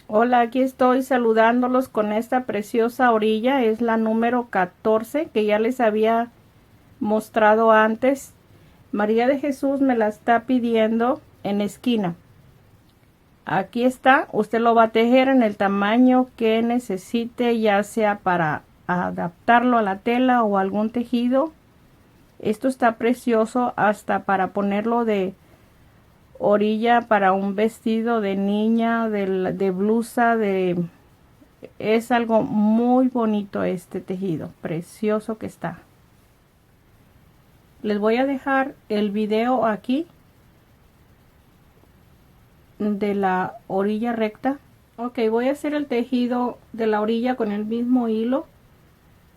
Hola, aquí estoy saludándolos con esta preciosa orilla. Es la número 14 que ya les había mostrado antes. María de Jesús me la está pidiendo en esquina. Aquí está, usted lo va a tejer en el tamaño que necesite, ya sea para adaptarlo a la tela o algún tejido. Esto está precioso hasta para ponerlo de orilla para un vestido de niña, de blusa, es algo muy bonito este tejido, precioso que está. Les voy a dejar el video aquí de la orilla recta. Ok, voy a hacer el tejido de la orilla con el mismo hilo.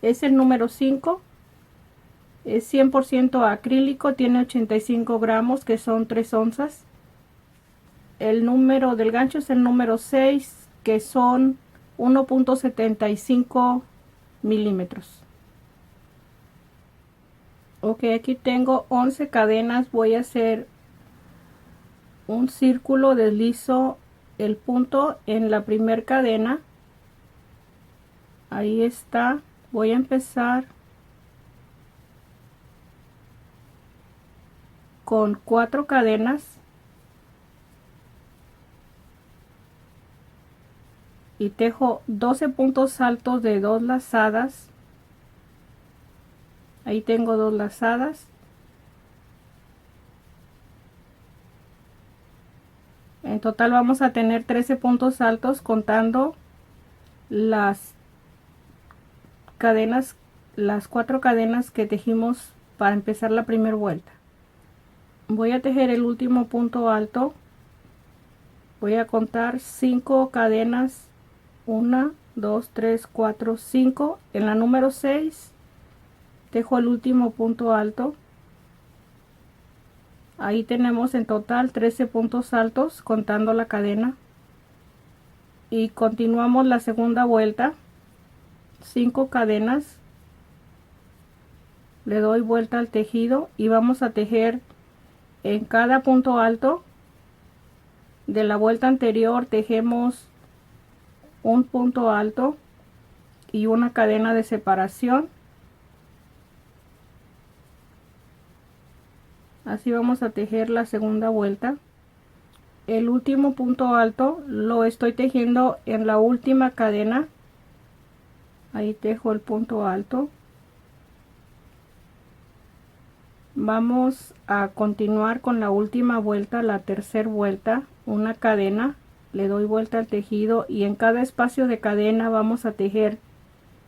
Es el número 5. Es 100% acrílico, tiene 85 gramos, que son 3 onzas. El número del gancho es el número 6, que son 1.75 milímetros. Ok, aquí tengo 11 cadenas. Voy a hacer un círculo, deslizo el punto en la primera cadena. Ahí está. Voy a empezar con 4 cadenas y tejo 12 puntos altos de 2 lazadas. Ahí tengo 2 lazadas. En total vamos a tener 13 puntos altos contando las cadenas, las 4 cadenas que tejimos para empezar la primera vuelta. Voy a tejer el último punto alto. Voy a contar 5 cadenas, 1, 2, 3, 4, 5. En la número 6 tejo el último punto alto. Ahí tenemos en total 13 puntos altos contando la cadena. Y continuamos la segunda vuelta, 5 cadenas. Le doy vuelta al tejido y vamos a tejer en cada punto alto de la vuelta anterior. Tejemos un punto alto y una cadena de separación. Así vamos a tejer la segunda vuelta. El último punto alto lo estoy tejiendo en la última cadena. Ahí tejo el punto alto. Vamos a continuar con la última vuelta, la tercera vuelta, una cadena. Le doy vuelta al tejido y en cada espacio de cadena vamos a tejer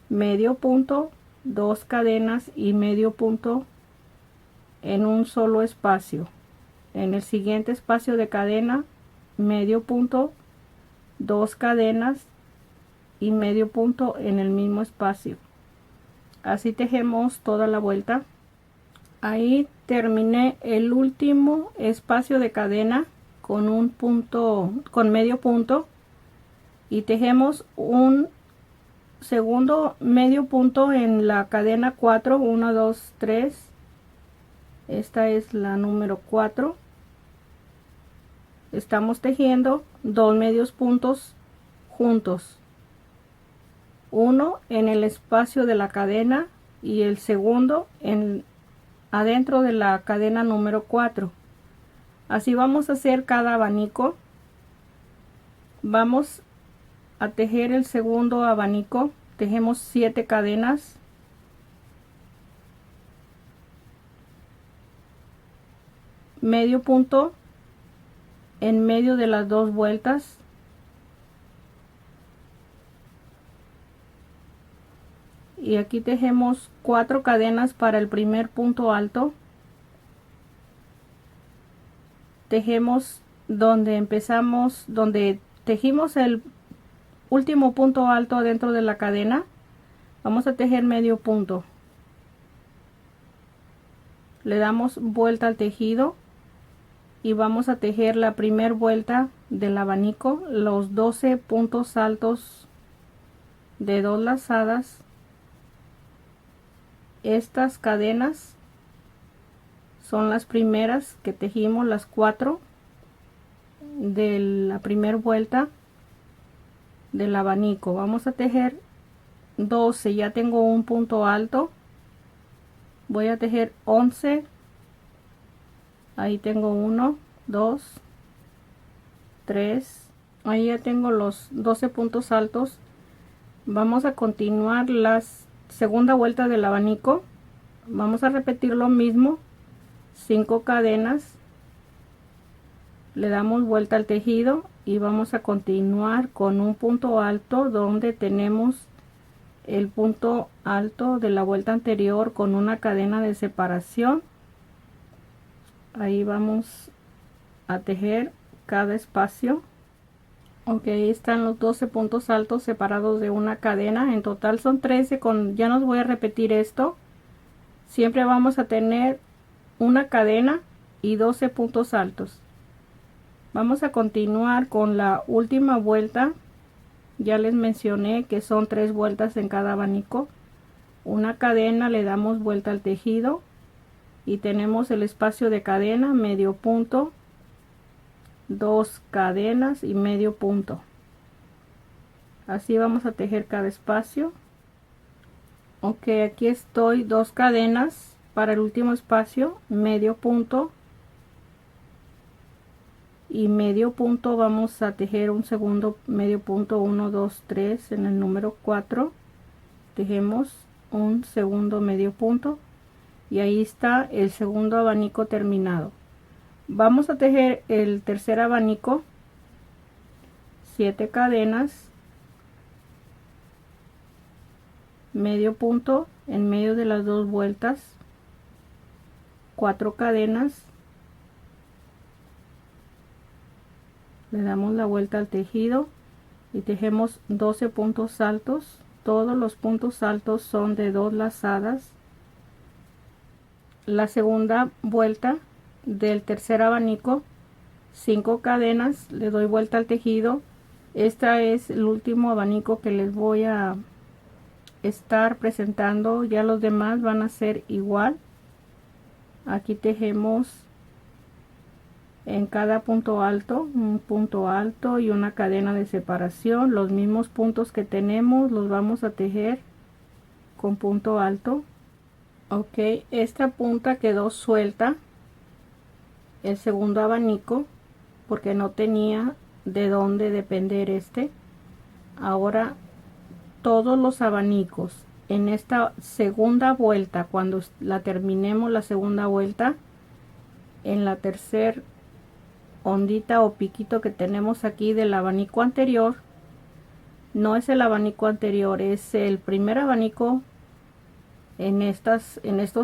medio punto, 2 cadenas y medio punto en un solo espacio. En el siguiente espacio de cadena, medio punto, 2 cadenas y medio punto en el mismo espacio. Así tejemos toda la vuelta. Ahí terminé el último espacio de cadena con un punto, con medio punto, y tejemos un segundo medio punto en la cadena 4, 1, 2, 3. Esta es la número 4. Estamos tejiendo 2 medios puntos juntos, uno en el espacio de la cadena y el segundo en adentro de la cadena número 4. Así vamos a hacer cada abanico. Vamos a tejer el segundo abanico. Tejemos 7 cadenas, medio punto en medio de las 2 vueltas, y aquí tejemos 4 cadenas para el primer punto alto. Tejemos donde empezamos, donde tejimos el último punto alto dentro de la cadena. Vamos a tejer medio punto. Le damos vuelta al tejido y vamos a tejer la primera vuelta del abanico, los 12 puntos altos de 2 lazadas. Estas cadenas son las primeras que tejimos, las 4 de la primera vuelta. del abanico. Vamos a tejer 12, ya tengo un punto alto. Voy a tejer 11, ahí tengo 1, 2, 3, ahí ya tengo los 12 puntos altos. Vamos a continuar la segunda vuelta del abanico. Vamos a repetir lo mismo, 5 cadenas, le damos vuelta al tejido y vamos a continuar con un punto alto donde tenemos el punto alto de la vuelta anterior con una cadena de separación. Ahí vamos a tejer cada espacio. Ok, ahí están los 12 puntos altos separados de una cadena. En total son 13. Ya nos voy a repetir esto. Siempre vamos a tener una cadena y 12 puntos altos. Vamos a continuar con la última vuelta. Ya les mencioné que son 3 vueltas en cada abanico. Una cadena, le damos vuelta al tejido y tenemos el espacio de cadena, medio punto, 2 cadenas y medio punto. Así vamos a tejer cada espacio. Ok, aquí estoy, 2 cadenas para el último espacio, medio punto y medio punto. Vamos a tejer un segundo medio punto, 1, 2, 3. En el número 4 tejemos un segundo medio punto y ahí está el segundo abanico terminado. Vamos a tejer el tercer abanico, 7 cadenas, medio punto en medio de las 2 vueltas, 4 cadenas, le damos la vuelta al tejido y tejemos 12 puntos altos. Todos los puntos altos son de 2 lazadas. La segunda vuelta del tercer abanico, 5 cadenas, le doy vuelta al tejido. Este es el último abanico que les voy a estar presentando, ya los demás van a ser igual. Aquí tejemos en cada punto alto un punto alto y una cadena de separación. Los mismos puntos que tenemos los vamos a tejer con punto alto. Ok, esta punta quedó suelta, el segundo abanico, porque no tenía de dónde depender este. Ahora todos los abanicos en esta segunda vuelta, cuando la terminemos la segunda vuelta, en la tercer ondita o piquito que tenemos aquí del abanico anterior, no es el abanico anterior, es el primer abanico. En estos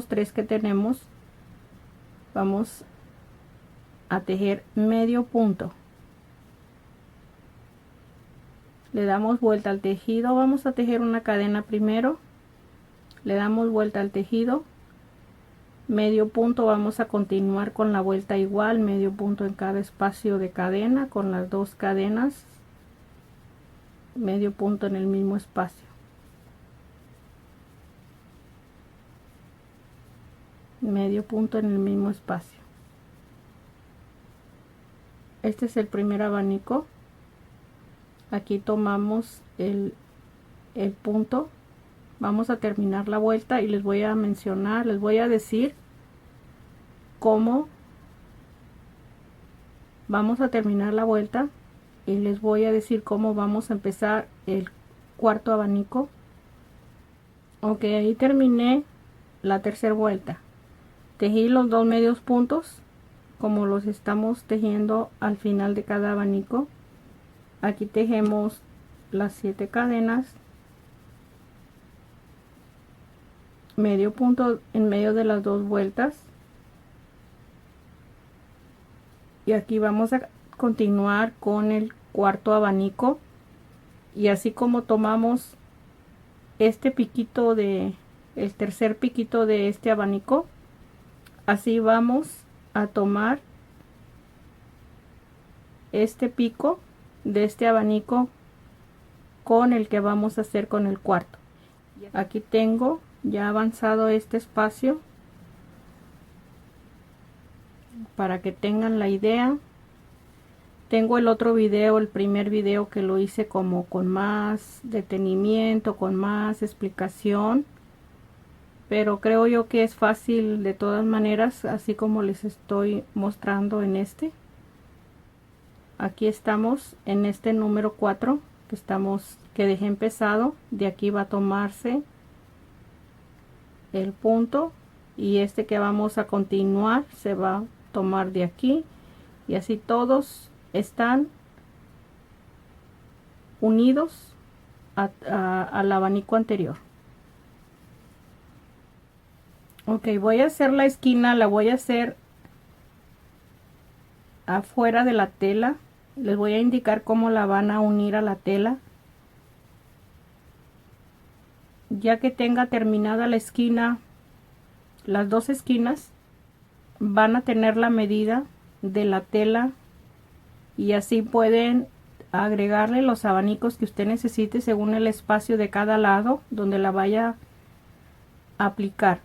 3 que tenemos, vamos a tejer medio punto, le damos vuelta al tejido, vamos a tejer una cadena primero, le damos vuelta al tejido, medio punto, vamos a continuar con la vuelta igual, medio punto en cada espacio de cadena con las 2 cadenas, medio punto en el mismo espacio, medio punto en el mismo espacio. Este es el primer abanico. Aquí tomamos el punto, vamos a terminar la vuelta y les voy a mencionar, les voy a decir cómo vamos a terminar la vuelta y les voy a decir cómo vamos a empezar el cuarto abanico. Ok, ahí terminé la tercera vuelta. Tejí los 2 medios puntos como los estamos tejiendo al final de cada abanico. Aquí tejemos las 7 cadenas, medio punto en medio de las 2 vueltas y aquí vamos a continuar con el cuarto abanico. Y así como tomamos este piquito de el tercer piquito de este abanico, así vamos a tomar este pico de este abanico con el que vamos a hacer con el cuarto. Aquí tengo ya avanzado este espacio para que tengan la idea. Tengo el otro video, el primer video, que lo hice como con más detenimiento, con más explicación, pero creo yo que es fácil de todas maneras, así como les estoy mostrando en este. Aquí estamos en este número 4 que dejé empezado. De aquí va a tomarse el punto, y este que vamos a continuar se va a tomar de aquí, y así todos están unidos al abanico anterior. Ok, voy a hacer la esquina, la voy a hacer afuera de la tela. Les voy a indicar cómo la van a unir a la tela. Ya que tenga terminada la esquina, las dos esquinas van a tener la medida de la tela, y así pueden agregarle los abanicos que usted necesite según el espacio de cada lado donde la vaya a aplicar.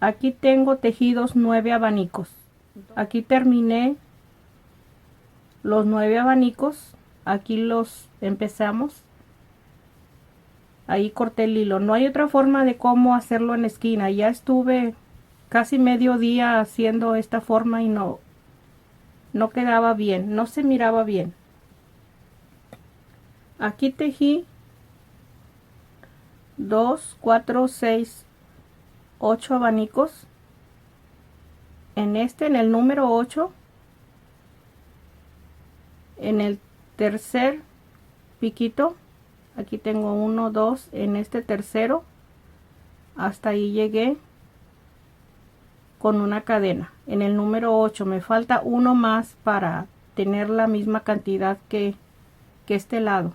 Aquí tengo tejidos 9 abanicos. Aquí terminé los 9 abanicos. Aquí los empezamos. Ahí corté el hilo. No hay otra forma de cómo hacerlo en la esquina. Ya estuve casi medio día haciendo esta forma y no quedaba bien, no se miraba bien. Aquí tejí 2, 4, 6, 8 abanicos. En el número 8, en el tercer piquito, aquí tengo 1, 2, en este tercero, hasta ahí llegué con una cadena. En el número 8 me falta uno más para tener la misma cantidad que este lado.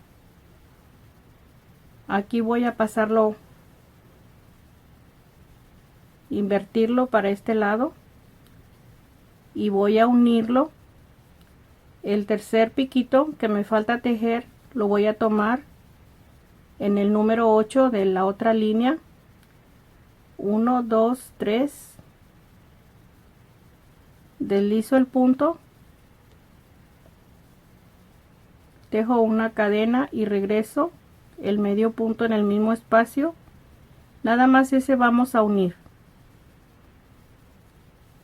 Aquí voy a pasarlo, invertirlo para este lado, y voy a unirlo. El tercer piquito que me falta tejer lo voy a tomar en el número 8 de la otra línea. 1, 2, 3, deslizo el punto, tejo una cadena y regreso el medio punto en el mismo espacio. Nada más ese vamos a unir.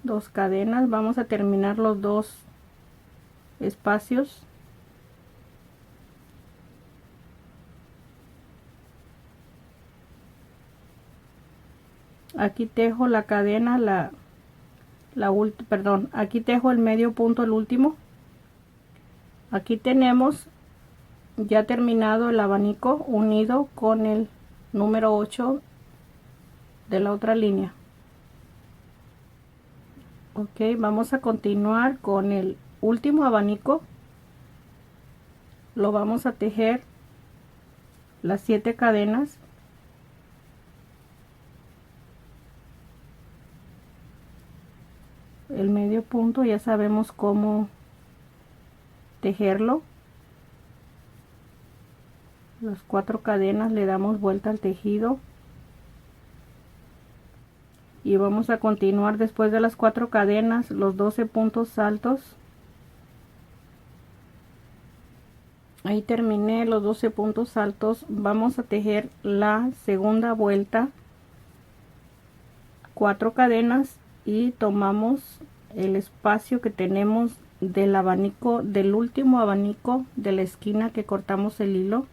2 cadenas, vamos a terminar los 2 espacios. Aquí tejo la cadena, aquí tejo el medio punto, el último. Aquí tenemos ya terminado el abanico unido con el número 8 de la otra línea. Ok, vamos a continuar con el último abanico. Lo vamos a tejer las 7 cadenas. El medio punto ya sabemos cómo tejerlo. Las 4 cadenas, le damos vuelta al tejido y vamos a continuar después de las 4 cadenas los 12 puntos altos. Ahí terminé los 12 puntos altos. Vamos a tejer la segunda vuelta, 4 cadenas, y tomamos el espacio que tenemos del abanico, del último abanico de la esquina que cortamos el hilo.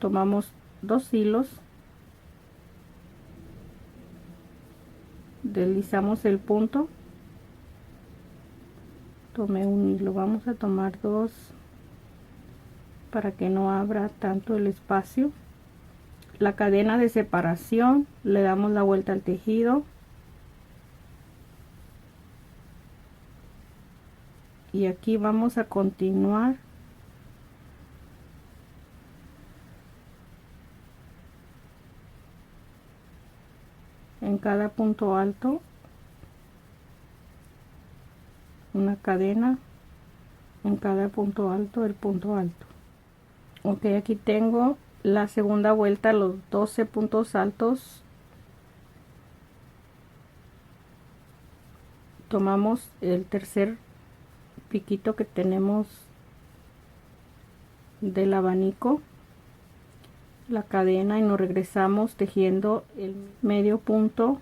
Tomamos 2 hilos, deslizamos el punto, tomé un hilo, vamos a tomar 2 para que no abra tanto el espacio. La cadena de separación, le damos la vuelta al tejido y aquí vamos a continuar en cada punto alto una cadena, en cada punto alto el punto alto. Ok, aquí tengo la segunda vuelta, los 12 puntos altos. Tomamos el tercer piquito que tenemos del abanico, la cadena, y nos regresamos tejiendo el medio punto,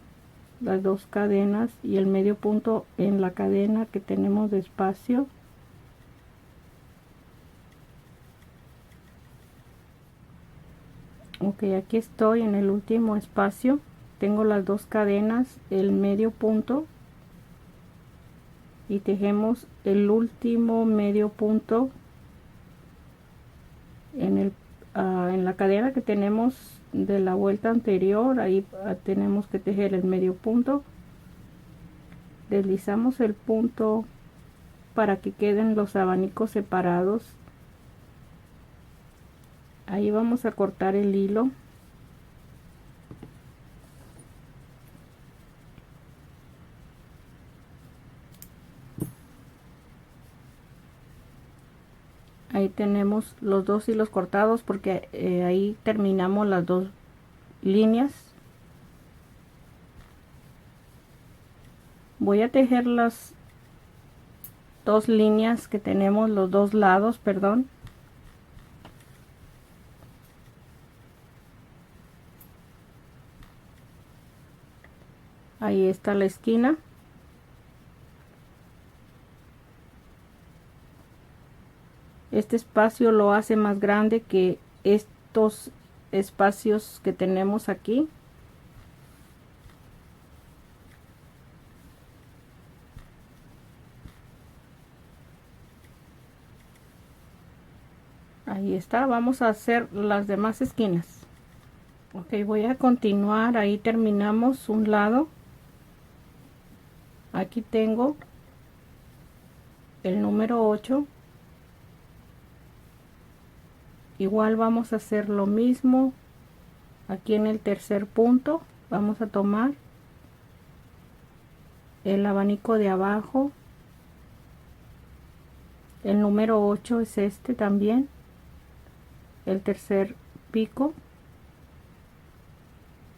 las dos cadenas y el medio punto en la cadena que tenemos de espacio. Ok, aquí estoy en el último espacio, tengo las dos cadenas, el medio punto, y tejemos el último medio punto en la cadena que tenemos de la vuelta anterior. Ahí tenemos que tejer el medio punto, deslizamos el punto para que queden los abanicos separados. Ahí vamos a cortar el hilo. Ahí tenemos los dos hilos cortados porque ahí terminamos las dos líneas. Voy a tejer las dos líneas que tenemos, los dos lados, perdón. Ahí está la esquina. Este espacio lo hace más grande que estos espacios que tenemos aquí. Ahí está, vamos a hacer las demás esquinas. Ok, voy a continuar. Ahí terminamos un lado. Aquí tengo el número 8. Igual vamos a hacer lo mismo aquí en el tercer punto. Vamos a tomar el abanico de abajo, el número 8 es este también, el tercer pico,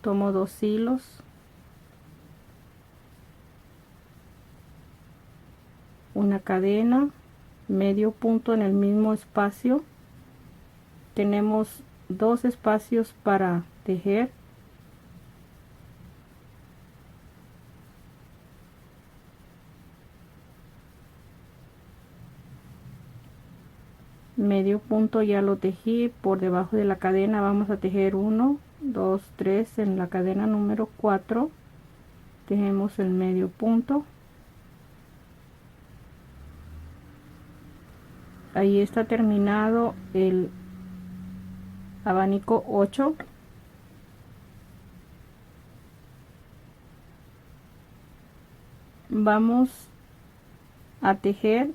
tomo dos hilos, una cadena, medio punto en el mismo espacio. Tenemos dos espacios para tejer. Medio punto ya lo tejí. Por debajo de la cadena vamos a tejer 1, 2, 3 en la cadena número 4. Tejemos el medio punto. Ahí está terminado el abanico 8. Vamos a tejer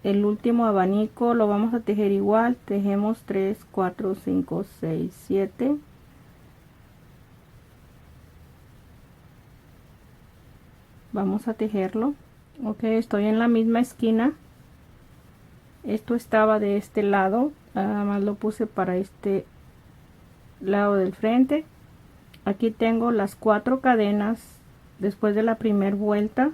el último abanico, lo vamos a tejer igual. Tejemos 3, 4, 5, 6, 7. Vamos a tejerlo. Ok, estoy en la misma esquina. Esto estaba de este lado, nada más lo puse para este lado del frente. Aquí tengo las 4 cadenas después de la primera vuelta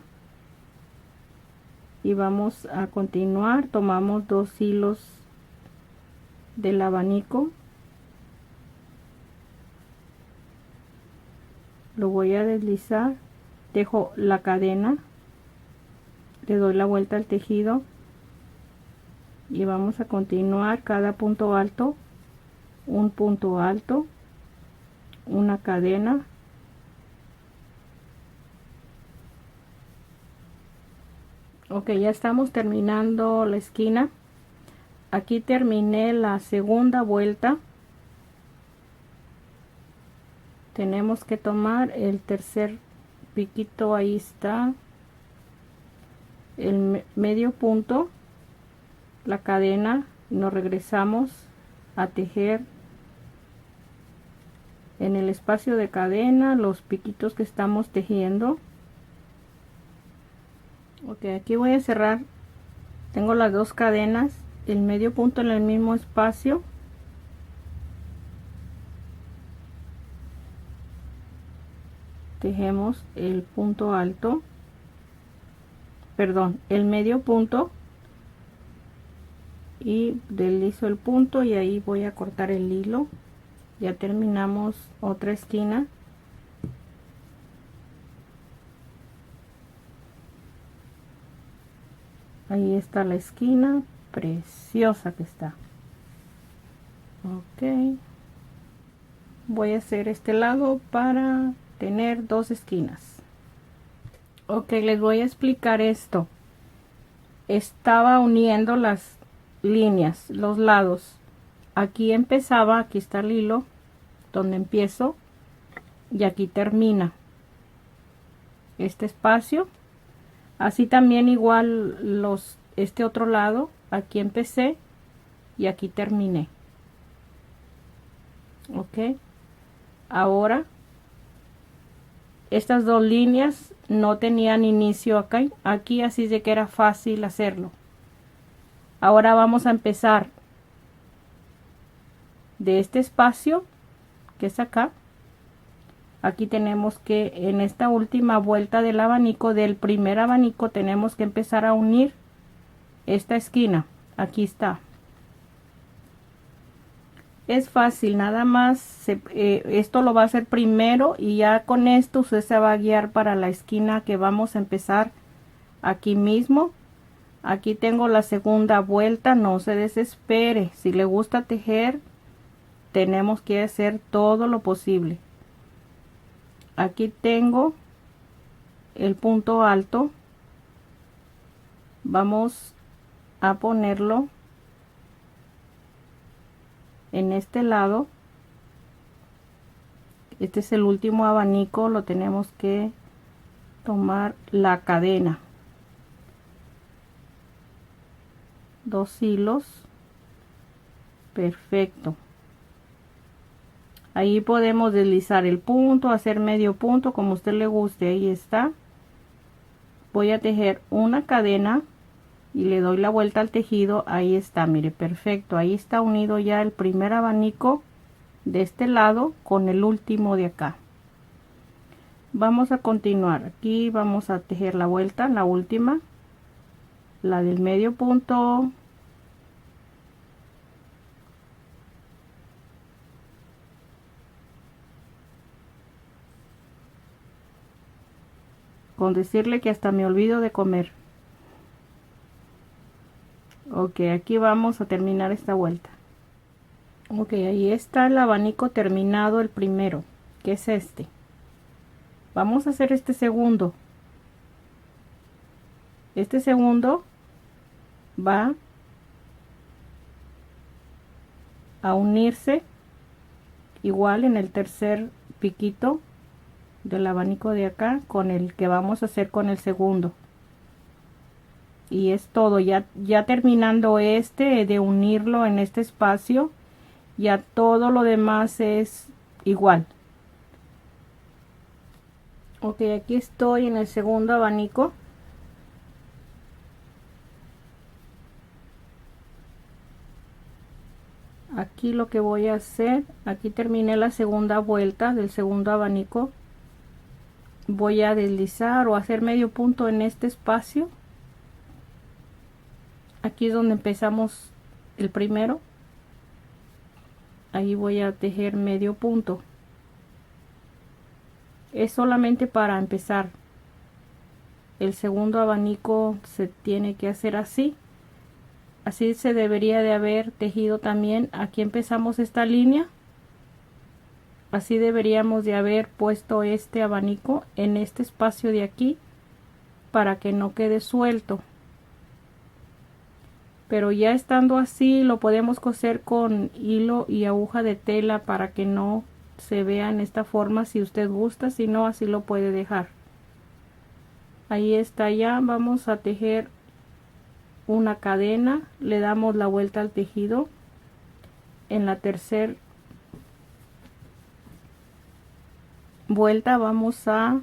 y vamos a continuar. Tomamos 2 hilos del abanico, lo voy a deslizar, dejo la cadena, le doy la vuelta al tejido y vamos a continuar. Cada punto alto, un punto alto, una cadena, ok, ya estamos terminando la esquina. Aquí terminé la segunda vuelta. Tenemos que tomar el tercer piquito, ahí está el medio punto, la cadena, nos regresamos a tejer en el espacio de cadena los piquitos que estamos tejiendo. Ok, aquí voy a cerrar. Tengo las dos cadenas, el medio punto en el mismo espacio, tejemos el punto alto, perdón, el medio punto, y deslizo el punto y ahí voy a cortar el hilo. Ya terminamos otra esquina. Ahí está la esquina, preciosa que está. Ok, voy a hacer este lado para tener dos esquinas. Ok, les voy a explicar esto. Estaba uniendo las líneas, los lados. Aquí empezaba, aquí está el hilo donde empiezo y aquí termina este espacio. Así también igual este otro lado, aquí empecé y aquí terminé. Ok, ahora estas dos líneas no tenían inicio aquí, así de que era fácil hacerlo. Ahora vamos a empezar de este espacio que es acá. Aquí tenemos que, en esta última vuelta del abanico, del primer abanico, tenemos que empezar a unir esta esquina. Aquí está. Es fácil, nada más esto lo va a hacer primero y ya con esto usted se va a guiar para la esquina que vamos a empezar aquí mismo. Aquí tengo la segunda vuelta, no se desespere. Si le gusta tejer, tenemos que hacer todo lo posible. Aquí tengo el punto alto. Vamos a ponerlo en este lado. Este es el último abanico, lo tenemos que tomar la cadena. Dos hilos. Perfecto. Ahí podemos deslizar el punto, hacer medio punto como a usted le guste. Ahí está. Voy a tejer una cadena y le doy la vuelta al tejido. Ahí está, mire, perfecto. Ahí está unido ya el primer abanico de este lado con el último de acá. Vamos a continuar. Aquí vamos a tejer la vuelta, la última, la del medio punto. Con decirle que hasta me olvido de comer. Ok, aquí vamos a terminar esta vuelta. Ok, ahí está el abanico terminado, el primero, que es este. Vamos a hacer este segundo. Este segundo va a unirse igual en el tercer piquito del abanico de acá con el que vamos a hacer con el segundo. Y es todo, ya terminando este de unirlo en este espacio, ya todo lo demás es igual. Ok, aquí estoy en el segundo abanico. Aquí lo que voy a hacer, aquí terminé la segunda vuelta del segundo abanico. Voy a deslizar o hacer medio punto en este espacio. Aquí es donde empezamos el primero. Ahí voy a tejer medio punto. Es solamente para empezar. El segundo abanico se tiene que hacer así. Así se debería de haber tejido también. Aquí empezamos esta línea. Así deberíamos de haber puesto este abanico en este espacio de aquí para que no quede suelto. Pero ya estando así lo podemos coser con hilo y aguja de tela para que no se vea en esta forma si usted gusta, si no así lo puede dejar. Ahí está, ya vamos a tejer una cadena, le damos la vuelta al tejido. En la tercera vuelta vamos a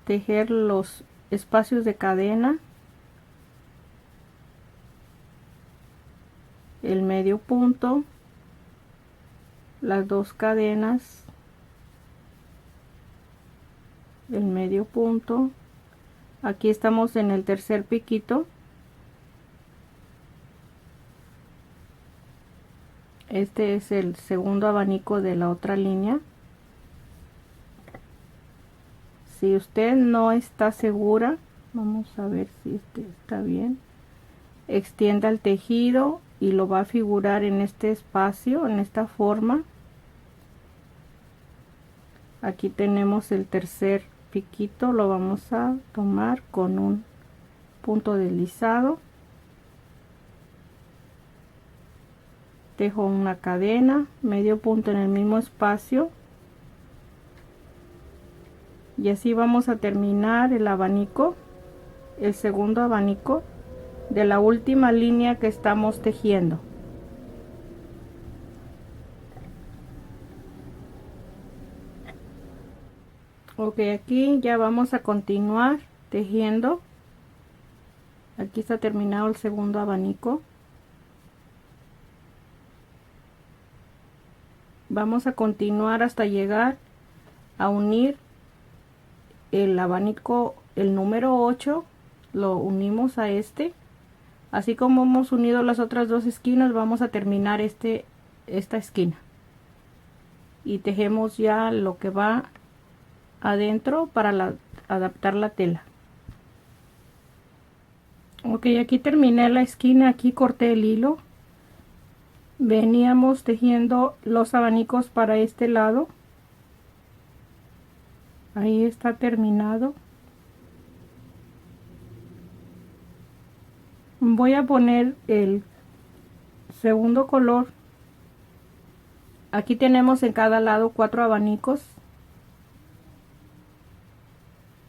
tejer los espacios de cadena, el medio punto, las dos cadenas, el medio punto, Aquí estamos en el tercer piquito. Este es el segundo abanico de la otra línea. Si usted no está segura, vamos a ver si este está bien. Extienda el tejido y lo va a figurar en este espacio, en esta forma. Aquí tenemos el tercer piquito, lo vamos a tomar con un punto deslizado. Tejo una cadena, medio punto en el mismo espacio. Y así vamos a terminar el abanico, el segundo abanico de la última línea que estamos tejiendo. Ok, aquí ya vamos a continuar tejiendo. Aquí está terminado el segundo abanico. Vamos a continuar hasta llegar a unir el abanico, el número 8, lo unimos a este. Así como hemos unido las otras dos esquinas, vamos a terminar esta esquina. Y tejemos ya lo que va adentro para adaptar la tela. Ok, aquí terminé la esquina, aquí corté el hilo. Veníamos tejiendo los abanicos para este lado. Ahí está terminado. Voy a poner el segundo color. Aquí tenemos en cada lado 4 abanicos.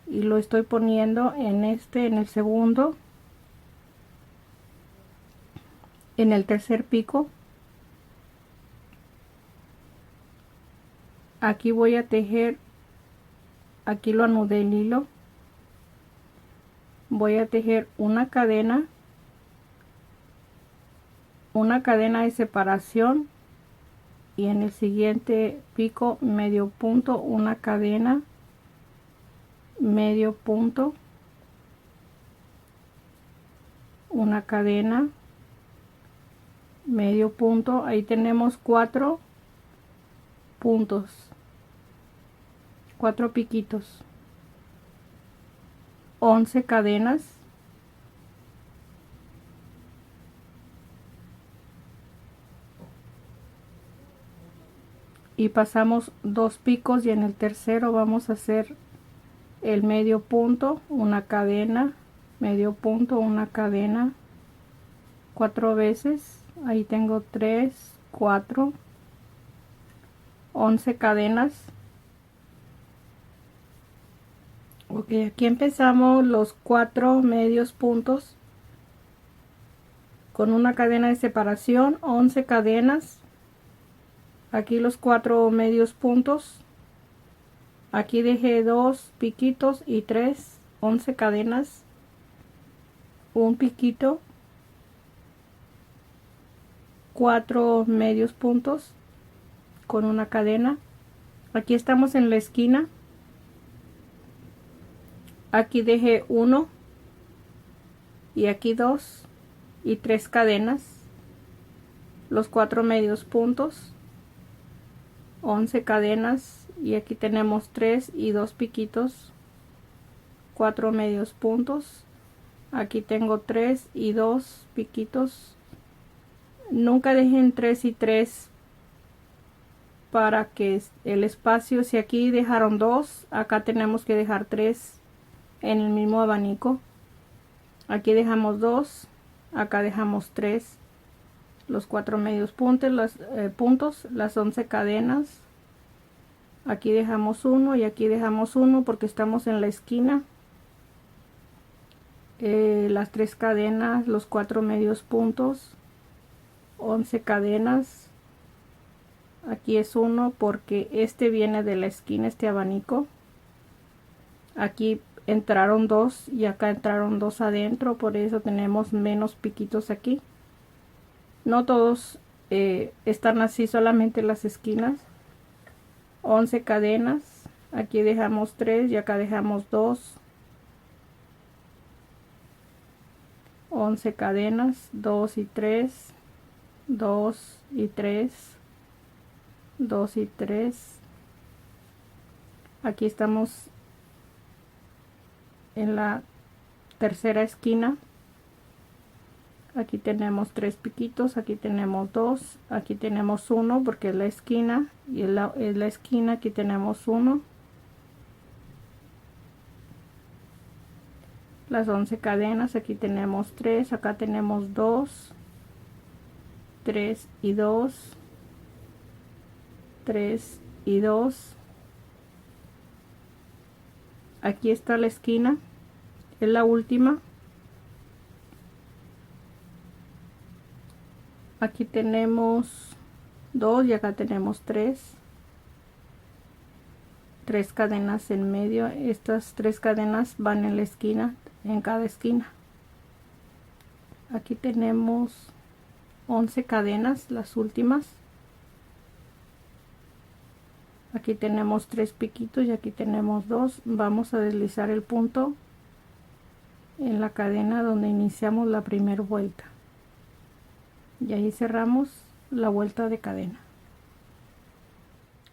Y lo estoy poniendo en en el segundo, en el tercer pico. Aquí voy a tejer, aquí lo anudé el hilo. Voy a tejer una cadena de separación, y en el siguiente pico medio punto, una cadena, medio punto, una cadena, medio punto. Ahí tenemos 4 puntos, 4 piquitos, 11 cadenas, y pasamos 2 picos, y en el tercero vamos a hacer el medio punto, una cadena, medio punto, una cadena, 4 veces. Ahí tengo 3, 4, 11 cadenas. Ok, aquí empezamos los 4 medios puntos con una cadena de separación, 11 cadenas. Aquí los 4 medios puntos. Aquí dejé 2 piquitos y 3, 11 cadenas, un piquito, 4 medios puntos con una cadena. Aquí estamos en la esquina. Aquí dejé 1 y aquí 2 y 3 cadenas, los 4 medios puntos, 11 cadenas, y aquí tenemos 3 y 2 piquitos, 4 medios puntos. Aquí tengo 3 y 2 piquitos. Nunca dejen 3 y 3 para que el espacio, si aquí dejaron 2, acá tenemos que dejar 3 en el mismo abanico. Aquí dejamos 2, acá dejamos 3, los 4 medios puntos, las 11 cadenas. Aquí dejamos 1 y aquí dejamos 1 porque estamos en la esquina. Las 3 cadenas, los 4 medios puntos, 11 cadenas. Aquí es 1 porque este viene de la esquina, este abanico. Aquí entraron 2 y acá entraron 2 adentro, por eso tenemos menos piquitos aquí. No todos están así, solamente las esquinas. 11 cadenas. Aquí dejamos 3 y acá dejamos 2. 11 cadenas, 2 y 3, 2 y 3, 2 y 3. Aquí estamos en la tercera esquina. Aquí tenemos 3 piquitos, aquí tenemos 2, aquí tenemos 1 porque es la esquina, y en la esquina aquí tenemos 1. Las 11 cadenas, aquí tenemos 3, acá tenemos 2, 3 y 2, 3 y 2. Aquí está la esquina, es la última. Aquí tenemos 2 y acá tenemos 3 cadenas en medio. Estas 3 cadenas van en la esquina, en cada esquina. Aquí tenemos 11 cadenas, las últimas. Aquí tenemos 3 piquitos y aquí tenemos 2. Vamos a deslizar el punto en la cadena donde iniciamos la primera vuelta, y ahí cerramos la vuelta de cadena.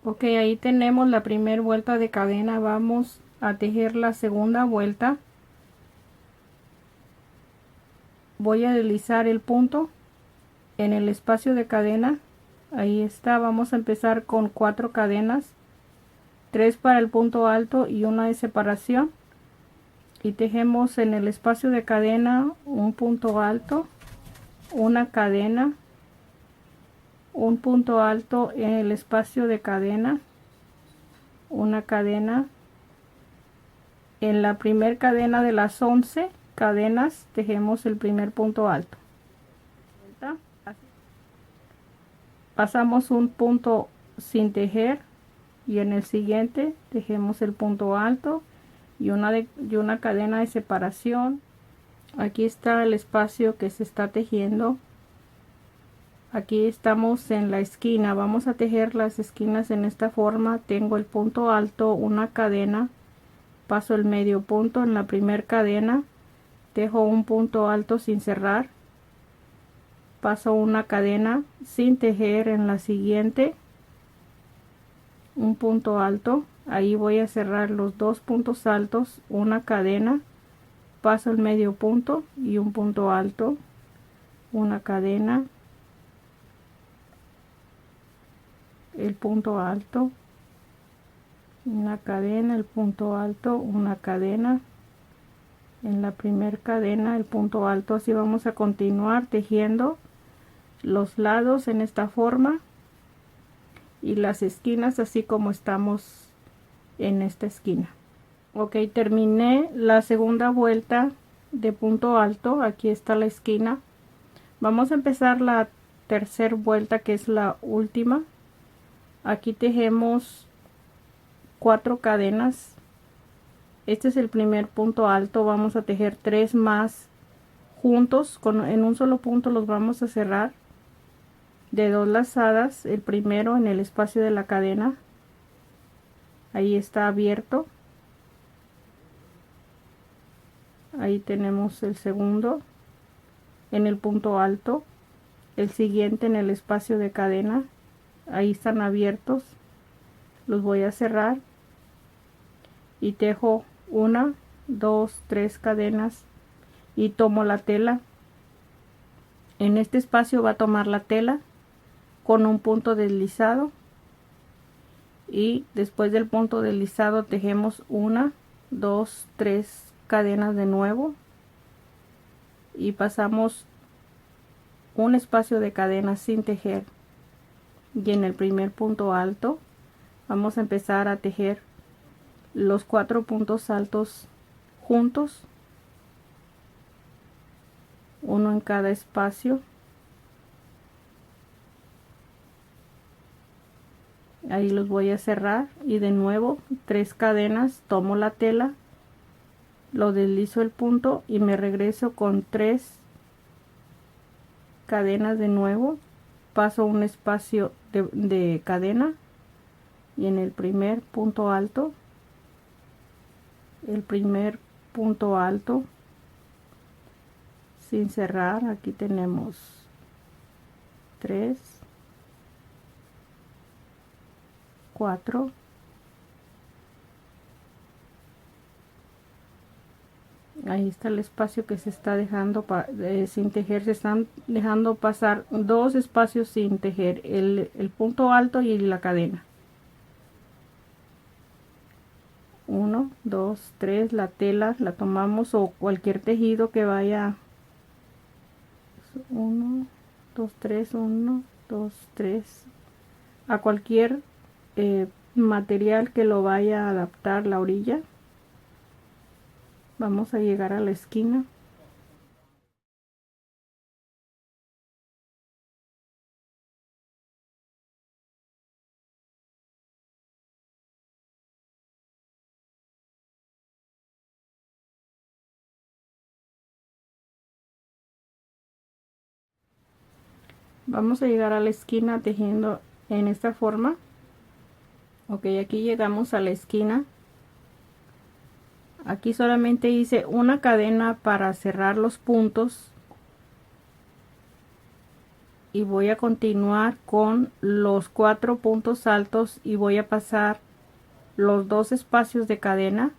Ok, ahí tenemos la primera vuelta de cadena. Vamos a tejer la segunda vuelta. Voy a deslizar el punto en el espacio de cadena. Ahí está. Vamos a empezar con 4 cadenas, 3 para el punto alto y una de separación, y tejemos en el espacio de cadena un punto alto, una cadena, un punto alto en el espacio de cadena, una cadena. En la primera cadena de las 11 cadenas tejemos el primer punto alto. Pasamos un punto sin tejer y en el siguiente tejemos el punto alto y una cadena de separación. Aquí está el espacio que se está tejiendo. Aquí estamos en la esquina. Vamos a tejer las esquinas en esta forma. Tengo el punto alto, una cadena, paso el medio punto en la primera cadena, tejo un punto alto sin cerrar, paso una cadena sin tejer en la siguiente, un punto alto, ahí voy a cerrar los 2 puntos altos, una cadena, paso el medio punto y un punto alto, una cadena, el punto alto, una cadena, el punto alto, una cadena, en la primera cadena el punto alto. Así vamos a continuar tejiendo los lados en esta forma y las esquinas así como estamos en esta esquina. Ok, terminé la segunda vuelta de punto alto. Aquí está la esquina. Vamos a empezar la tercera vuelta, que es la última. Aquí tejemos 4 cadenas. Este es el primer punto alto. Vamos a tejer 3 más juntos en un solo punto. Los vamos a cerrar de 2 lazadas, el primero en el espacio de la cadena, ahí está abierto. Ahí tenemos el segundo en el punto alto, el siguiente en el espacio de cadena, ahí están abiertos, los voy a cerrar y tejo 1, 2, 3 cadenas y tomo la tela. En este espacio va a tomar la tela con un punto deslizado, y después del punto deslizado tejemos 1, 2, 3 cadenas de nuevo y pasamos un espacio de cadena sin tejer, y en el primer punto alto vamos a empezar a tejer los 4 puntos altos juntos, uno en cada espacio. Ahí los voy a cerrar y de nuevo 3 cadenas, tomo la tela, lo deslizo el punto y me regreso con 3 cadenas de nuevo, paso un espacio de cadena y en el primer punto alto, sin cerrar. Aquí tenemos 3, 4, ahí está el espacio que se está dejando sin tejer. Se están dejando pasar 2 espacios sin tejer, el punto alto y la cadena. 1, 2, 3, la tela la tomamos, o cualquier tejido que vaya. 1, 2, 3, 1, 2, 3, a cualquier material que lo vaya a adaptar la orilla. Vamos a llegar a la esquina. Vamos a llegar a la esquina tejiendo en esta forma. Ok, aquí llegamos a la esquina. Aquí solamente hice una cadena para cerrar los puntos y voy a continuar con los 4 puntos altos y voy a pasar los 2 espacios de cadena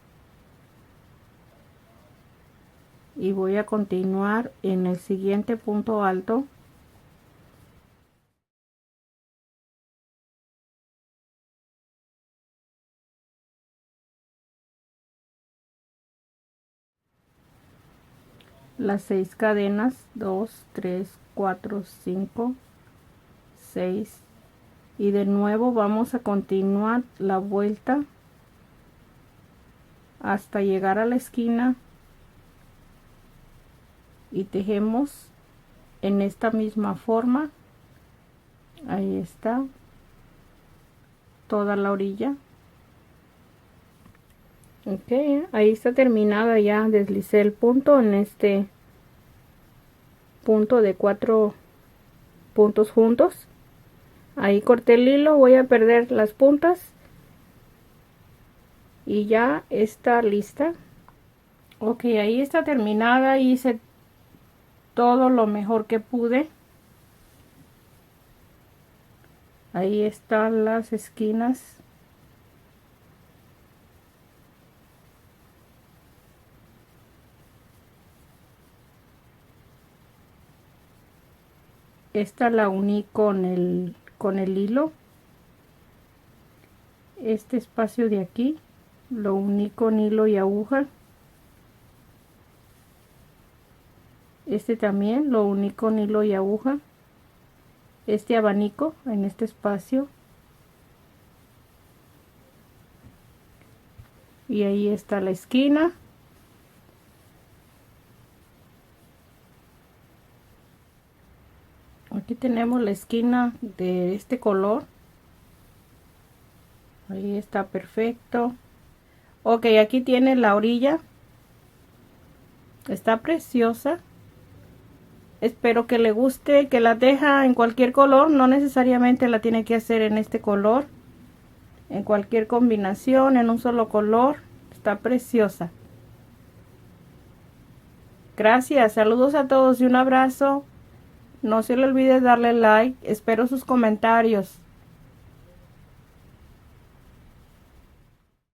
y voy a continuar en el siguiente punto alto. Las 6 cadenas, 2, 3, 4, 5, 6, y de nuevo vamos a continuar la vuelta hasta llegar a la esquina y tejemos en esta misma forma. Ahí está toda la orilla. Ok, ahí está terminada. Ya deslicé el punto en este punto de 4 puntos juntos. Ahí corté el hilo, voy a perder las puntas y ya está lista. Ok, ahí está terminada. Hice todo lo mejor que pude. Ahí están las esquinas. Esta la uní con el hilo. Este espacio de aquí lo uní con hilo y aguja. Este también lo uní con hilo y aguja. Este abanico en este espacio. Y ahí está la esquina. Aquí tenemos la esquina de este color. Ahí está perfecto. Ok, aquí tiene la orilla. Está preciosa. Espero que le guste, que la deja en cualquier color. No necesariamente la tiene que hacer en este color. En cualquier combinación, en un solo color. Está preciosa. Gracias, saludos a todos y un abrazo. No se le olvide darle like. Espero sus comentarios.